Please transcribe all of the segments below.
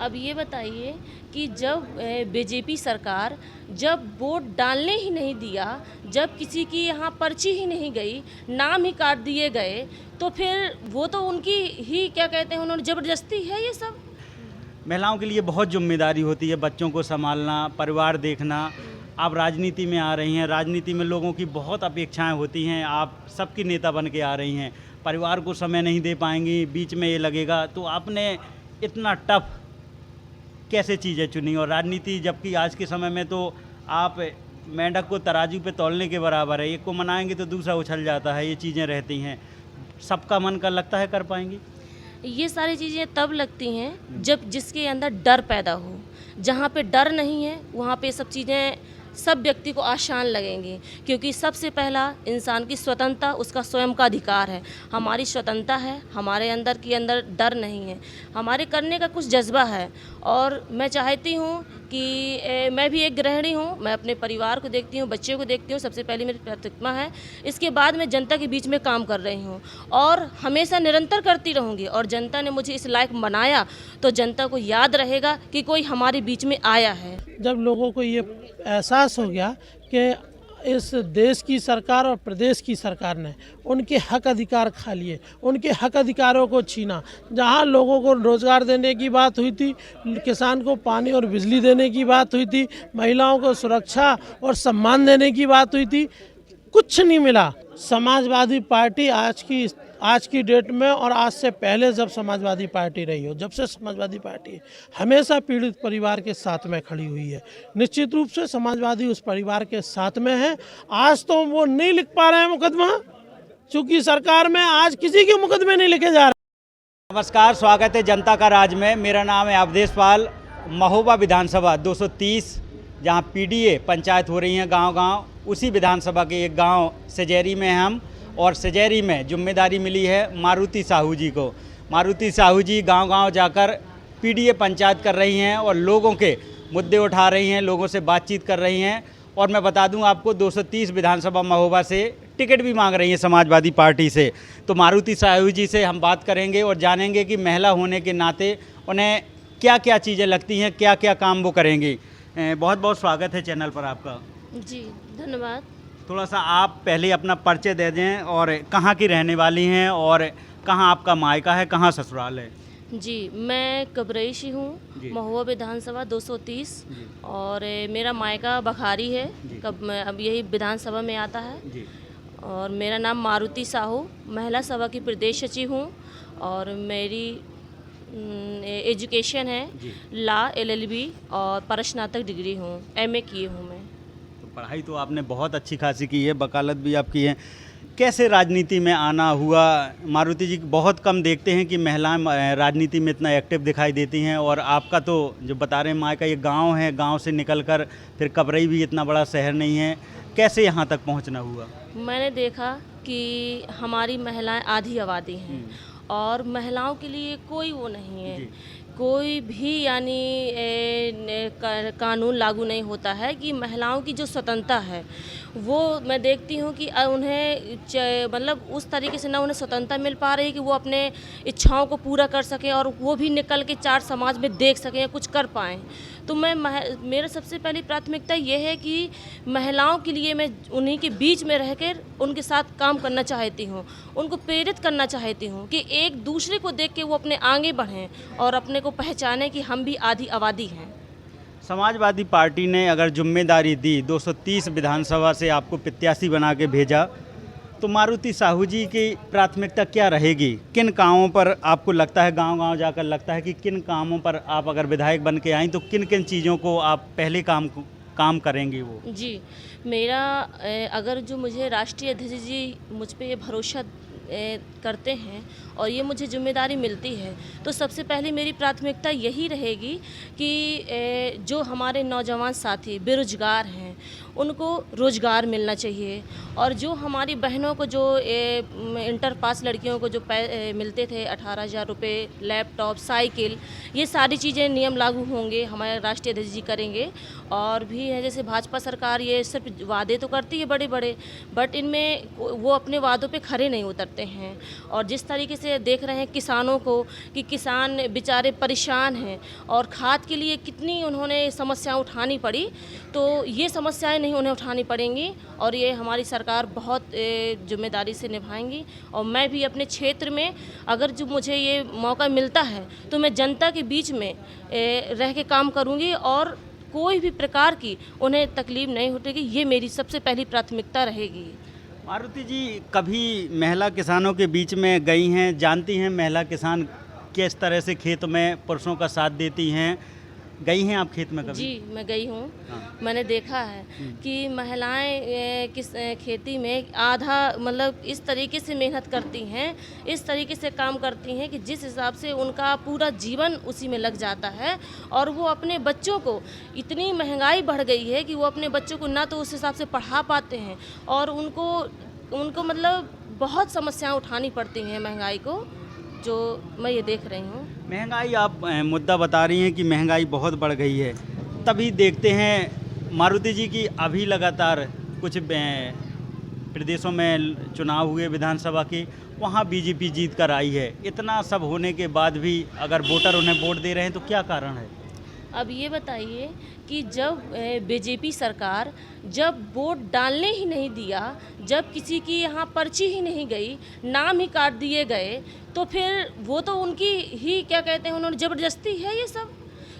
अब ये बताइए कि जब बीजेपी सरकार जब वोट डालने ही नहीं दिया, जब किसी की यहाँ पर्ची ही नहीं गई, नाम ही काट दिए गए, तो फिर वो तो उनकी ही क्या कहते हैं, उन्होंने ज़बरदस्ती है ये सब। महिलाओं के लिए बहुत जिम्मेदारी होती है, बच्चों को संभालना, परिवार देखना। आप राजनीति में आ रही हैं, राजनीति में लोगों की बहुत अपेक्षाएं होती हैं, आप सबकी नेता बन के आ रही हैं, परिवार को समय नहीं दे पाएंगी, बीच में ये लगेगा, तो आपने इतना टफ कैसे चीज़ें चुनी? और राजनीति जबकि आज के समय में तो आप मेंढक को तराजू पे तौलने के बराबर है, एक को मनाएंगे तो दूसरा उछल जाता है, ये चीज़ें रहती हैं। सबका मन का लगता है कर पाएंगी? ये सारी चीज़ें तब लगती हैं जब जिसके अंदर डर पैदा हो। जहाँ पे डर नहीं है वहाँ पे सब चीज़ें सब व्यक्ति को आसान लगेंगी, क्योंकि सबसे पहला इंसान की स्वतंत्रता उसका स्वयं का अधिकार है। हमारी स्वतंत्रता है, हमारे अंदर डर नहीं है, हमारे करने का कुछ जज्बा है। और मैं चाहती हूँ कि मैं भी एक गृहिणी हूँ, मैं अपने परिवार को देखती हूँ, बच्चे को देखती हूँ, सबसे पहले मेरी प्राथमिकता है। इसके बाद मैं जनता के बीच में काम कर रही हूँ और हमेशा निरंतर करती रहूँगी। और जनता ने मुझे इस लायक बनाया तो जनता को याद रहेगा कि कोई हमारे बीच में आया है। जब लोगों को ये एहसास हो गया कि इस देश की सरकार और प्रदेश की सरकार ने उनके हक अधिकार खा लिए, उनके हक अधिकारों को छीना। जहां लोगों को रोज़गार देने की बात हुई थी, किसान को पानी और बिजली देने की बात हुई थी, महिलाओं को सुरक्षा और सम्मान देने की बात हुई थी, कुछ नहीं मिला। समाजवादी पार्टी आज की डेट में और आज से पहले जब समाजवादी पार्टी रही हो, जब से समाजवादी पार्टी हमेशा पीड़ित परिवार के साथ में खड़ी हुई है। निश्चित रूप से समाजवादी उस परिवार के साथ में है। आज तो वो नहीं लिख पा रहे हैं मुकदमा, चूंकि सरकार में आज किसी के मुकदमे नहीं लिखे जा रहे। नमस्कार, स्वागत है जनता का राज में। मेरा नाम है अवधेश पाल। महोबा विधानसभा 230 जहां पीडीए पंचायत हो रही हैं गांव-गांव, उसी विधानसभा के एक गांव सजेरी में हम, और सजेरी में जिम्मेदारी मिली है मारुति साहू जी को। मारुति साहू जी गांव-गांव जाकर पीडीए पंचायत कर रही हैं और लोगों के मुद्दे उठा रही हैं, लोगों से बातचीत कर रही हैं। और मैं बता दूं आपको 230 विधानसभा महोबा से टिकट भी मांग रही हैं समाजवादी पार्टी से। तो मारुति साहू जी से हम बात करेंगे और जानेंगे कि महिला होने के नाते उन्हें क्या क्या चीज़ें लगती हैं, क्या क्या काम वो करेंगी। बहुत बहुत स्वागत है चैनल पर आपका। जी धन्यवाद। थोड़ा सा आप पहले अपना परिचय दे दें और कहाँ की रहने वाली हैं और कहाँ आपका मायका है, कहाँ ससुराल है? जी, मैं कबरईशी हूँ, महुआ विधानसभा 230 और मेरा मायका बखारी है। अब यही विधानसभा में आता है। जी। और मेरा नाम मारुति साहू, महिला सभा की प्रदेश सचिव हूँ। और मेरी एजुकेशन है लॉ, LLB और परस्नातक डिग्री हूँ, MA किए हूँ मैं। तो पढ़ाई तो आपने बहुत अच्छी खासी की है, वकालत भी आप की है। कैसे राजनीति में आना हुआ? मारुति जी बहुत कम देखते हैं कि महिलाएं राजनीति में इतना एक्टिव दिखाई देती हैं, और आपका तो जो बता रहे हैं मायका ये गांव है, गांव से निकलकर फिर कबरई भी इतना बड़ा शहर नहीं है, कैसे यहाँ तक पहुँचना हुआ? मैंने देखा कि हमारी महिलाएं आधी आबादी हैं और महिलाओं के लिए कोई वो नहीं है, कोई भी यानी कानून लागू नहीं होता है कि महिलाओं की जो स्वतंत्रता है वो मैं देखती हूँ कि उन्हें मतलब उस तरीके से ना उन्हें स्वतंत्रता मिल पा रही है कि वो अपने इच्छाओं को पूरा कर सकें और वो भी निकल के चार समाज में देख सकें, कुछ कर पाएँ। तो मेरा सबसे पहली प्राथमिकता ये है कि महिलाओं के लिए मैं उन्हीं के बीच में रहकर उनके साथ काम करना चाहती हूँ, उनको प्रेरित करना चाहती हूँ कि एक दूसरे को देख के वो अपने आगे बढ़ें और अपने को पहचानें कि हम भी आधी आबादी हैं। समाजवादी पार्टी ने अगर जिम्मेदारी दी, 230 विधानसभा से आपको प्रत्याशी बना के भेजा, तो मारुति साहू जी की प्राथमिकता क्या रहेगी? किन कामों पर आपको लगता है, गांव-गांव जाकर लगता है कि किन कामों पर आप अगर विधायक बन के आएँ तो किन किन चीज़ों को आप पहले काम करेंगी वो? जी, मेरा अगर जो मुझे राष्ट्रीय अध्यक्ष जी मुझ पे ये भरोसा करते हैं और ये मुझे जिम्मेदारी मिलती है, तो सबसे पहले मेरी प्राथमिकता यही रहेगी कि जो हमारे नौजवान साथी बेरोजगार हैं उनको रोज़गार मिलना चाहिए। और जो हमारी बहनों को जो इंटर पास लड़कियों को जो मिलते थे 18,000 रुपये, लैपटॉप, साइकिल, ये सारी चीज़ें नियम लागू होंगे, हमारे राष्ट्रीय अध्यक्ष जी करेंगे। और भी है जैसे भाजपा सरकार ये सिर्फ वादे तो करती है बड़े बड़े, बट इनमें वो अपने वादों पे खरे नहीं उतरते हैं। और जिस तरीके से देख रहे हैं किसानों को कि किसान बेचारे परेशान हैं और खाद के लिए कितनी उन्होंने समस्याएं उठानी पड़ी, तो ये समस्याएं नहीं उन्हें उठानी पड़ेंगी और ये हमारी सरकार बहुत जिम्मेदारी से निभाएंगी। और मैं भी अपने क्षेत्र में अगर जो मुझे ये मौका मिलता है तो मैं जनता के बीच में रह के काम करूँगी और कोई भी प्रकार की उन्हें तकलीफ नहीं होगी, ये मेरी सबसे पहली प्राथमिकता रहेगी। मारुति जी, कभी महिला किसानों के बीच में गई हैं, जानती हैं महिला किसान किस तरह से खेत में पुरुषों का साथ देती हैं? गई हैं आप खेत में कभी? जी, मैं गई हूँ। हाँ। मैंने देखा है कि महिलाएं किस खेती में आधा मतलब इस तरीके से मेहनत करती हैं, इस तरीके से काम करती हैं कि जिस हिसाब से उनका पूरा जीवन उसी में लग जाता है। और वो अपने बच्चों को, इतनी महंगाई बढ़ गई है कि वो अपने बच्चों को ना तो उस हिसाब से पढ़ा पाते हैं और उनको मतलब बहुत समस्याएं उठानी पड़ती हैं महंगाई को, जो मैं ये देख रही हूँ। महंगाई, आप मुद्दा बता रही हैं कि महंगाई बहुत बढ़ गई है, तभी देखते हैं मारुति जी की अभी लगातार कुछ प्रदेशों में चुनाव हुए विधानसभा के, वहाँ बीजेपी जीत कर आई है। इतना सब होने के बाद भी अगर वोटर उन्हें वोट दे रहे हैं तो क्या कारण है? अब ये बताइए कि जब बीजेपी सरकार जब वोट डालने ही नहीं दिया, जब किसी की यहाँ पर्ची ही नहीं गई, नाम ही काट दिए गए, तो फिर वो तो उनकी ही क्या कहते हैं, उन्होंने ज़बरदस्ती है ये सब।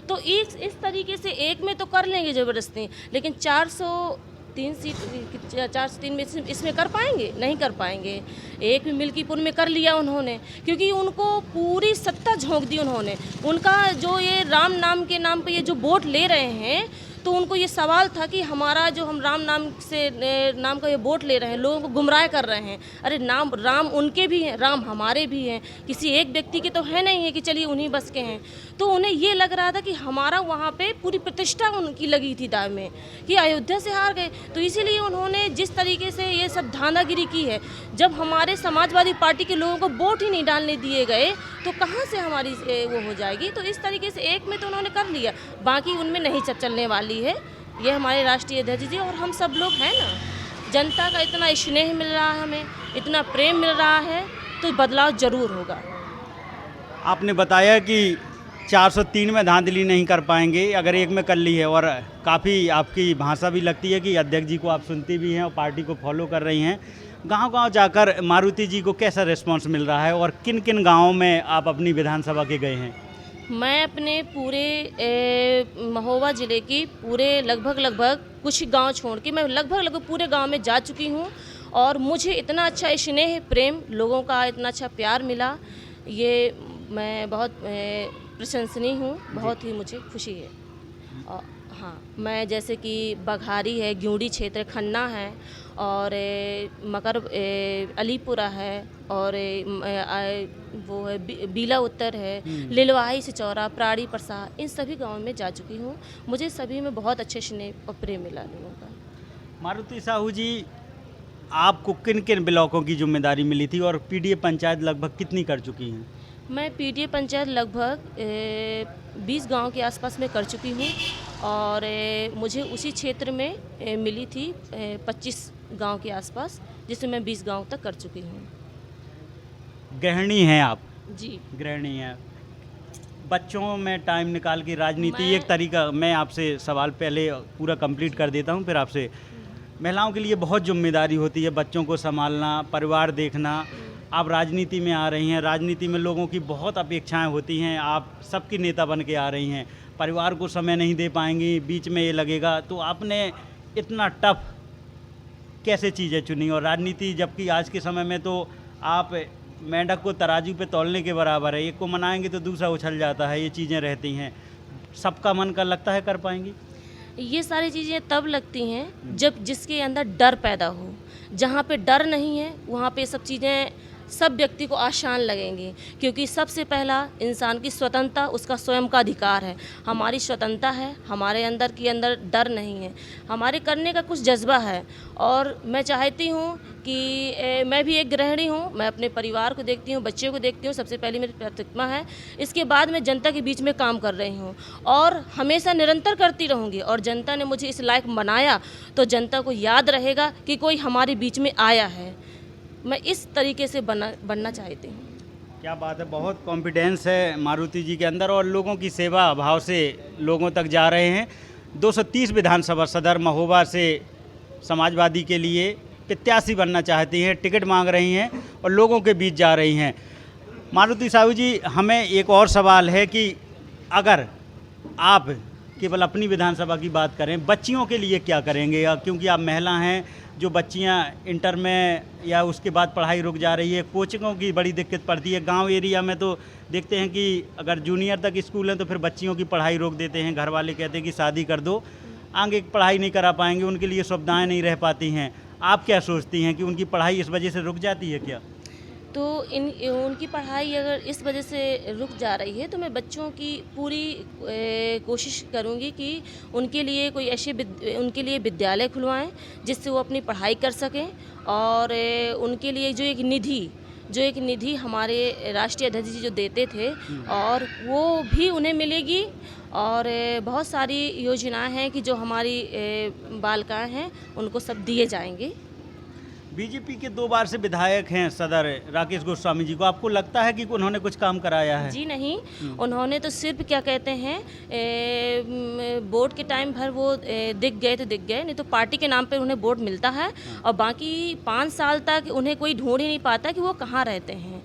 तो इस तरीके से एक में तो कर लेंगे ज़बरदस्ती, लेकिन 403 में इसमें कर पाएंगे? नहीं कर पाएंगे। एक भी मिल्कीपुर में कर लिया उन्होंने, क्योंकि उनको पूरी सत्ता झोंक दी उन्होंने। उनका जो ये राम नाम के नाम पे ये जो वोट ले रहे हैं, तो उनको ये सवाल था कि हमारा जो हम राम नाम का ये वोट ले रहे हैं, लोगों को गुमराह कर रहे हैं। अरे राम उनके भी हैं, राम हमारे भी हैं, किसी एक व्यक्ति के तो है नहीं है कि चलिए उन्हीं बस के हैं। तो उन्हें ये लग रहा था कि हमारा वहाँ पे पूरी प्रतिष्ठा उनकी लगी थी दाव में कि अयोध्या से हार गए। तो इसीलिए उन्होंने जिस तरीके से ये सब धांधागिरी की है, जब हमारे समाजवादी पार्टी के लोगों को वोट ही नहीं डालने दिए गए तो कहाँ से हमारी वो हो जाएगी। तो इस तरीके से एक में तो उन्होंने कर लिया, बाकी उनमें नहीं चलने वाली है। ये हमारे राष्ट्रीय अध्यक्ष जी और हम सब लोग हैं ना, जनता का इतना स्नेह मिल रहा है, हमें इतना प्रेम मिल रहा है, तो बदलाव जरूर होगा। आपने बताया कि 403 में धांधली नहीं कर पाएंगे, अगर एक में कर ली है, और काफ़ी आपकी भाषा भी लगती है कि अध्यक्ष जी को आप सुनती भी हैं और पार्टी को फॉलो कर रही हैं। गांव-गांव जाकर मारुति जी को कैसा रिस्पांस मिल रहा है और किन किन गांवों में आप अपनी विधानसभा के गए हैं? मैं अपने पूरे महोबा ज़िले की पूरे लगभग कुछ गांव छोड़ के मैं लगभग पूरे गांव में जा चुकी हूं और मुझे इतना अच्छा स्नेह प्रेम, लोगों का इतना अच्छा प्यार मिला, ये मैं बहुत प्रशंसनीय हूं, बहुत ही मुझे खुशी है। और हाँ, मैं जैसे कि बघारी है, ग्यूड़ी क्षेत्र, खन्ना है और मकर अलीपुरा है और वो है बीला उत्तर है, लिलवाही सिचौरा, प्राड़ी परसा, इन सभी गांवों में जा चुकी हूँ। मुझे सभी में बहुत अच्छे स्नेह और प्रेम मिला लोगों का। मारुति साहू जी, आपको किन किन ब्लॉकों की जिम्मेदारी मिली थी और पीडीए पंचायत लगभग कितनी कर चुकी हैं? मैं पीडीए पंचायत लगभग 20 गांव के आसपास में कर चुकी हूँ और मुझे उसी क्षेत्र में मिली थी 25 गांव के आसपास, जिसमें मैं 20 गांव तक कर चुकी हूँ। गृहिणी हैं आप? जी, गृहिणी हैं। बच्चों में टाइम निकाल के राजनीति एक तरीका, मैं आपसे सवाल पहले पूरा कंप्लीट कर देता हूँ फिर आपसे। महिलाओं के लिए बहुत जिम्मेदारी होती है, बच्चों को संभालना, परिवार देखना। आप राजनीति में आ रही हैं, राजनीति में लोगों की बहुत अपेक्षाएं होती हैं, आप सबकी नेता बन के आ रही हैं, परिवार को समय नहीं दे पाएंगी, बीच में ये लगेगा, तो आपने इतना टफ कैसे चीज़ें चुनी? और राजनीति, जबकि आज के समय में तो आप मेंढक को तराजू पे तौलने के बराबर है, एक को मनाएंगे तो दूसरा उछल जाता है, ये चीज़ें रहती हैं। सबका मन का लगता है कर पाएंगी? ये सारी चीज़ें तब लगती हैं जब जिसके अंदर डर पैदा हो। जहाँ पे डर नहीं है वहाँ पे सब चीज़ें सब व्यक्ति को आसान लगेंगी, क्योंकि सबसे पहला इंसान की स्वतंत्रता उसका स्वयं का अधिकार है। हमारी स्वतंत्रता है, हमारे अंदर डर नहीं है, हमारे करने का कुछ जज्बा है। और मैं चाहती हूँ कि मैं भी एक गृहिणी हूँ, मैं अपने परिवार को देखती हूँ, बच्चों को देखती हूँ, सबसे पहले मेरी प्राथमिकता है। इसके बाद मैं जनता के बीच में काम कर रही हूँ और हमेशा निरंतर करती रहूँगी। और जनता ने मुझे इस लायक बनाया तो जनता को याद रहेगा कि कोई हमारे बीच में आया है। मैं इस तरीके से बनना चाहती हूँ। क्या बात है, बहुत कॉन्फिडेंस है मारुति जी के अंदर और लोगों की सेवा भाव से लोगों तक जा रहे हैं। 230 विधानसभा सदर महोबा से समाजवादी के लिए प्रत्याशी बनना चाहती हैं, टिकट मांग रही हैं और लोगों के बीच जा रही हैं। मारुति साहू जी, हमें एक और सवाल है कि अगर आप केवल अपनी विधानसभा की बात करें, बच्चियों के लिए क्या करेंगे? क्योंकि आप महिला हैं, जो बच्चियां इंटर में या उसके बाद पढ़ाई रुक जा रही है, कोचिंगों की बड़ी दिक्कत पड़ती है। गांव एरिया में तो देखते हैं कि अगर जूनियर तक स्कूल है तो फिर बच्चियों की पढ़ाई रोक देते हैं, घर वाले कहते हैं कि शादी कर दो, आगे पढ़ाई नहीं करा पाएंगे, उनके लिए सुविधाएँ नहीं रह पाती हैं। आप क्या सोचती हैं कि उनकी पढ़ाई इस वजह से रुक जाती है क्या? तो उनकी पढ़ाई अगर इस वजह से रुक जा रही है तो मैं बच्चों की पूरी कोशिश करूंगी कि उनके लिए कोई ऐसे उनके लिए विद्यालय खुलवाएं जिससे वो अपनी पढ़ाई कर सकें। और उनके लिए जो एक निधि हमारे राष्ट्रीय अध्यक्ष जी जो देते थे और वो भी उन्हें मिलेगी। और बहुत सारी योजनाएं हैं कि जो हमारी बालिकाएं हैं उनको सब दिए जाएंगे। बीजेपी के 2 बार से विधायक हैं सदर राकेश गोस्वामी जी को, आपको लगता है कि उन्होंने कुछ काम कराया है? जी नहीं, उन्होंने तो सिर्फ क्या कहते हैं वोट के टाइम भर वो दिख गए तो दिख गए, नहीं तो पार्टी के नाम पे उन्हें वोट मिलता है और बाकी 5 साल तक उन्हें कोई ढूंढ ही नहीं पाता कि वो कहाँ रहते हैं।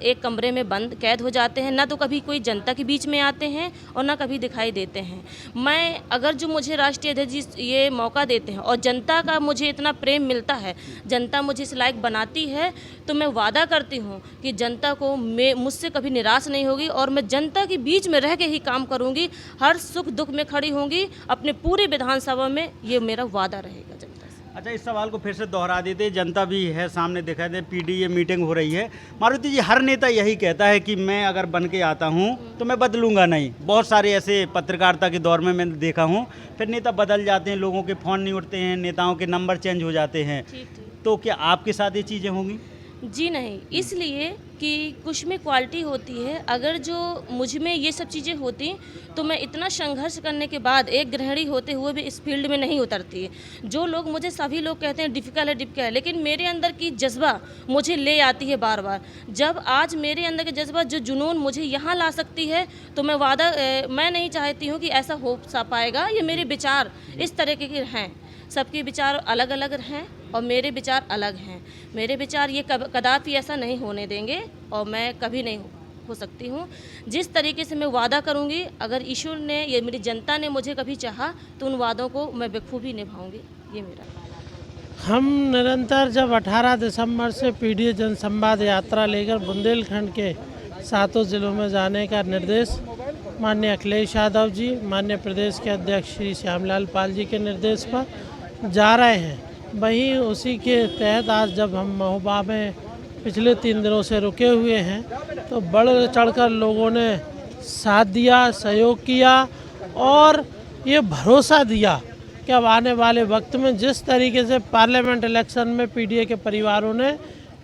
एक कमरे में बंद कैद हो जाते हैं, ना तो कभी कोई जनता के बीच में आते हैं और ना कभी दिखाई देते हैं। मैं अगर जो मुझे राष्ट्रीय अध्यक्ष जी ये मौका देते हैं और जनता का मुझे इतना प्रेम मिलता है, जनता मुझे इस लायक बनाती है, तो मैं वादा करती हूँ कि जनता को मुझसे कभी निराश नहीं होगी और मैं जनता के बीच में रह के ही काम करूँगी, हर सुख दुख में खड़ी होंगी अपने पूरे विधानसभा में, ये मेरा वादा रहेगा जनता से। अच्छा, इस सवाल को फिर से दोहरा देते, जनता भी है सामने, दिखा दे पीडीए मीटिंग हो रही है। मारुति जी, हर नेता यही कहता है कि मैं अगर बन के आता हूँ तो मैं बदलूंगा नहीं। बहुत सारे ऐसे पत्रकारिता के दौर में मैंने देखा हूँ, फिर नेता बदल जाते हैं, लोगों के फ़ोन नहीं उठते हैं, नेताओं के नंबर चेंज हो जाते हैं। तो क्या आपके साथ ये चीज़ें होंगी? जी नहीं, इसलिए कि कुछ में क्वालिटी होती है। अगर जो मुझ में ये सब चीज़ें होती तो मैं इतना संघर्ष करने के बाद एक गृहिणी होते हुए भी इस फील्ड में नहीं उतरती। जो लोग मुझे सभी लोग कहते हैं डिफ़िकल्ट है, लेकिन मेरे अंदर की जज्बा मुझे ले आती है बार बार। जब आज मेरे अंदर का जज्बा जो जुनून मुझे यहाँ ला सकती है तो मैं नहीं चाहती हूँ कि ऐसा हो पाएगा। ये मेरे विचार इस तरह के हैं, सबके विचार अलग अलग हैं और मेरे विचार अलग हैं। मेरे विचार ये कदापि ऐसा नहीं होने देंगे और मैं कभी नहीं हो सकती हूँ। जिस तरीके से मैं वादा करूँगी, अगर ईश्वर ने ये मेरी जनता ने मुझे कभी चाहा तो उन वादों को मैं बखूबी निभाऊंगी। ये मेरा हम निरंतर जब 18 दिसंबर से पीडीए जनसंवाद यात्रा लेकर बुंदेलखंड के 7 जिलों में जाने का निर्देश माननीय अखिलेश यादव जी, माननीय प्रदेश के अध्यक्ष श्री श्यामलाल पाल जी के निर्देश पर जा रहे हैं, वहीं उसी के तहत आज जब हम महोबा में पिछले 3 दिनों से रुके हुए हैं तो बढ़ चढ़कर लोगों ने साथ दिया, सहयोग किया और ये भरोसा दिया कि अब आने वाले वक्त में जिस तरीके से पार्लियामेंट इलेक्शन में पीडीए के परिवारों ने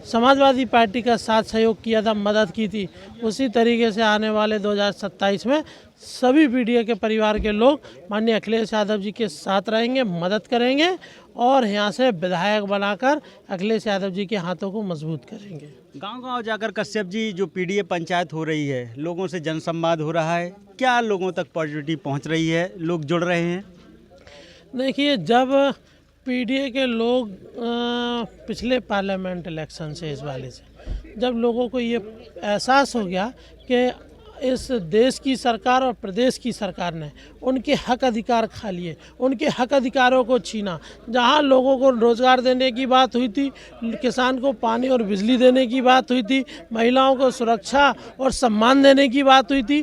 समाजवादी पार्टी का साथ सहयोग किया था, मदद की थी, उसी तरीके से आने वाले 2027 में सभी पीडीए के परिवार के लोग माननीय अखिलेश यादव जी के साथ रहेंगे, मदद करेंगे और यहाँ से विधायक बनाकर अखिलेश यादव जी के हाथों को मजबूत करेंगे। गांव-गांव जाकर कश्यप जी, जो पीडीए पंचायत हो रही है, लोगों से जनसंवाद हो रहा है, क्या लोगों तक पॉजिटिविटी पहुँच रही है, लोग जुड़ रहे हैं? देखिए, जब पीडीए के लोग पिछले पार्लियामेंट इलेक्शन से इस वाले से जब लोगों को ये एहसास हो गया कि इस देश की सरकार और प्रदेश की सरकार ने उनके हक अधिकार खा लिए, उनके हक अधिकारों को छीना। जहां लोगों को रोज़गार देने की बात हुई थी, किसान को पानी और बिजली देने की बात हुई थी, महिलाओं को सुरक्षा और सम्मान देने की बात हुई थी,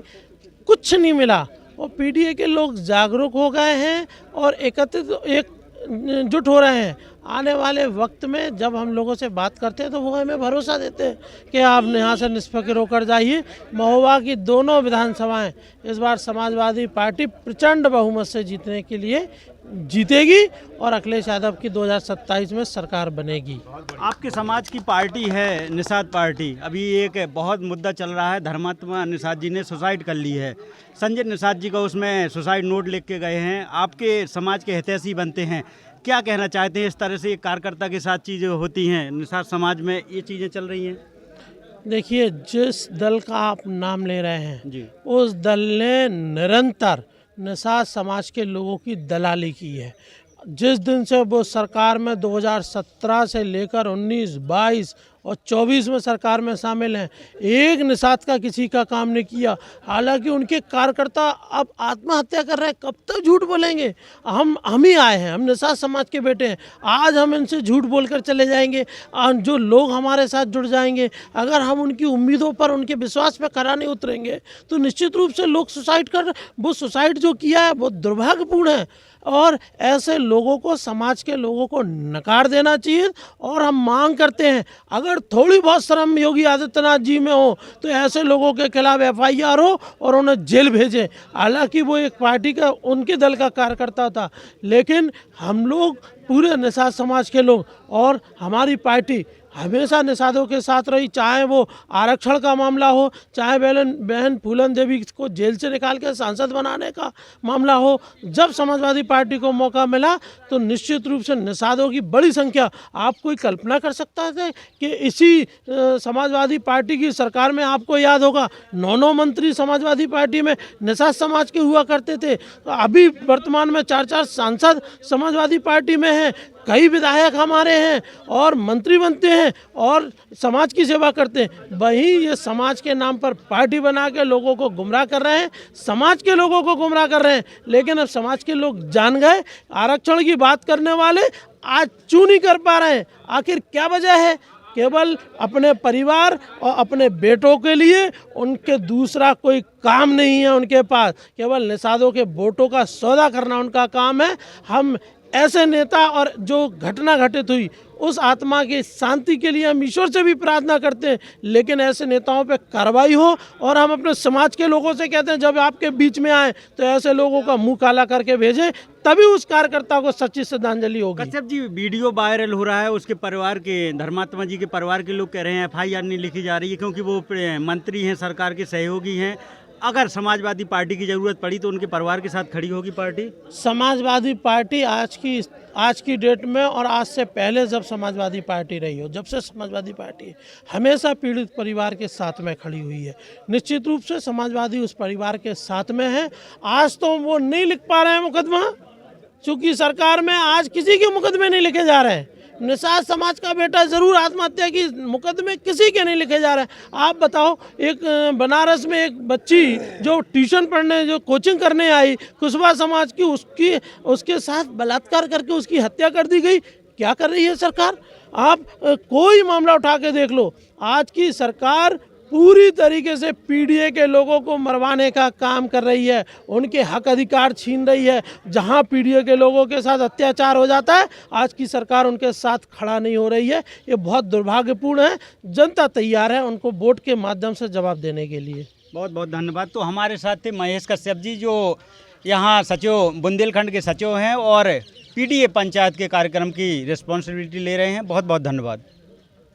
कुछ नहीं मिला। और पीडीए के लोग जागरूक हो गए हैं और एकत्रित जुट हो रहे हैं आने वाले वक्त में जब हम लोगों से बात करते हैं तो वो हमें भरोसा देते हैं कि आप यहाँ से निष्पक्ष होकर जाइए। महोबा की दोनों विधानसभाएं इस बार समाजवादी पार्टी प्रचंड बहुमत से जीतने के लिए जीतेगी और अखिलेश यादव की 2027 में सरकार बनेगी। आपके समाज की पार्टी है निषाद पार्टी, अभी एक बहुत मुद्दा चल रहा है, धर्मात्मा निषाद जी ने सुसाइड कर ली है। संजय निषाद जी का उसमें सुसाइड नोट लिख के गए हैं, आपके समाज के हितैषी बनते हैं, क्या कहना चाहते हैं? इस तरह से एक कार्यकर्ता के साथ चीज़ें होती हैं निषाद समाज में, ये चीज़ें चल रही हैं। देखिए, जिस दल का आप नाम ले रहे हैं जी। उस दल ने निरंतर निषाद समाज के लोगों की दलाली की है। जिस दिन से वो सरकार में 2017 से लेकर 19, 22 और 24 में सरकार में शामिल हैं, एक निषाद का किसी का काम नहीं किया। हालांकि उनके कार्यकर्ता अब आत्महत्या कर रहे हैं, कब तक झूठ बोलेंगे? हम ही आए हैं, हम निषाद समाज के बेटे हैं। आज हम इनसे झूठ बोलकर चले जाएंगे, जो लोग हमारे साथ जुड़ जाएंगे, अगर हम उनकी उम्मीदों पर, उनके विश्वास पर खरा नहीं उतरेंगे तो निश्चित रूप से लोग सुसाइड कर, वो सुसाइड जो किया है वो दुर्भाग्यपूर्ण है और ऐसे लोगों को, समाज के लोगों को नकार देना चाहिए। और हम मांग करते हैं, अगर थोड़ी बहुत शर्म योगी आदित्यनाथ जी में हो तो ऐसे लोगों के खिलाफ FIR हो और उन्हें जेल भेजें। हालांकि वो एक पार्टी का, उनके दल का कार्यकर्ता था, लेकिन हम लोग पूरे निषाद समाज के लोग और हमारी पार्टी हमेशा निषादों के साथ रही, चाहे वो आरक्षण का मामला हो, चाहे बहन फूलन देवी को जेल से निकाल के सांसद बनाने का मामला हो। जब समाजवादी पार्टी को मौका मिला तो निश्चित रूप से निषादों की बड़ी संख्या, आप कोई कल्पना कर सकता है कि इसी समाजवादी पार्टी की सरकार में, आपको याद होगा 9 मंत्री समाजवादी पार्टी में निषाद समाज के हुआ करते थे, तो अभी वर्तमान में 4 सांसद समाजवादी पार्टी में हैं, कई विधायक हमारे हैं और मंत्री बनते हैं और समाज की सेवा करते हैं। वहीं ये समाज के नाम पर पार्टी बना के लोगों को गुमराह कर रहे हैं, समाज के लोगों को गुमराह कर रहे हैं। लेकिन अब समाज के लोग जान गए, आरक्षण की बात करने वाले आज चूं नहीं कर पा रहे हैं। आखिर क्या वजह है? केवल अपने परिवार और अपने बेटों के लिए, उनके दूसरा कोई काम नहीं है उनके पास, केवल निषादों के वोटों का सौदा करना उनका काम है। हम ऐसे नेता, और जो घटना घटित हुई उस आत्मा की शांति के लिए हम ईश्वर से भी प्रार्थना करते हैं, लेकिन ऐसे नेताओं पे कार्रवाई हो। और हम अपने समाज के लोगों से कहते हैं, जब आपके बीच में आए तो ऐसे लोगों का मुंह काला करके भेजें, तभी उस कार्यकर्ता को सच्ची श्रद्धांजलि होगी। कश्यप जी, वीडियो वायरल हो रहा है, उसके परिवार के, धर्मात्मा जी के परिवार के लोग कह रहे हैं FIR नहीं लिखी जा रही है क्योंकि वो मंत्री हैं, सरकार के सहयोगी हैं। अगर समाजवादी पार्टी की ज़रूरत पड़ी तो उनके परिवार के साथ खड़ी होगी पार्टी? समाजवादी पार्टी आज की डेट में और आज से पहले जब समाजवादी पार्टी रही हो, जब से समाजवादी पार्टी हमेशा पीड़ित परिवार के साथ में खड़ी हुई है। निश्चित रूप से समाजवादी उस परिवार के साथ में है। आज तो वो नहीं लिख पा रहे हैं मुकदमा, चूँकि सरकार में आज किसी के मुकदमे नहीं लिखे जा रहे हैं। निषाद समाज का बेटा जरूर आत्महत्या की मुकदमे किसी के नहीं लिखे जा रहे हैं। आप बताओ, एक बनारस में एक बच्ची जो ट्यूशन पढ़ने, जो कोचिंग करने आई, कुशवाहा समाज की, उसके साथ बलात्कार करके उसकी हत्या कर दी गई। क्या कर रही है सरकार? आप कोई मामला उठा के देख लो, आज की सरकार पूरी तरीके से PDA के लोगों को मरवाने का काम कर रही है, उनके हक अधिकार छीन रही है। जहां PDA के लोगों के साथ अत्याचार हो जाता है, आज की सरकार उनके साथ खड़ा नहीं हो रही है। ये बहुत दुर्भाग्यपूर्ण है। जनता तैयार है उनको वोट के माध्यम से जवाब देने के लिए। बहुत बहुत धन्यवाद। तो हमारे साथ थे महेश कश्यप जी, जो यहाँ सचिव, बुंदेलखंड के सचिव हैं और PDA पंचायत के कार्यक्रम की रिस्पॉन्सिबिलिटी ले रहे हैं। बहुत बहुत धन्यवाद।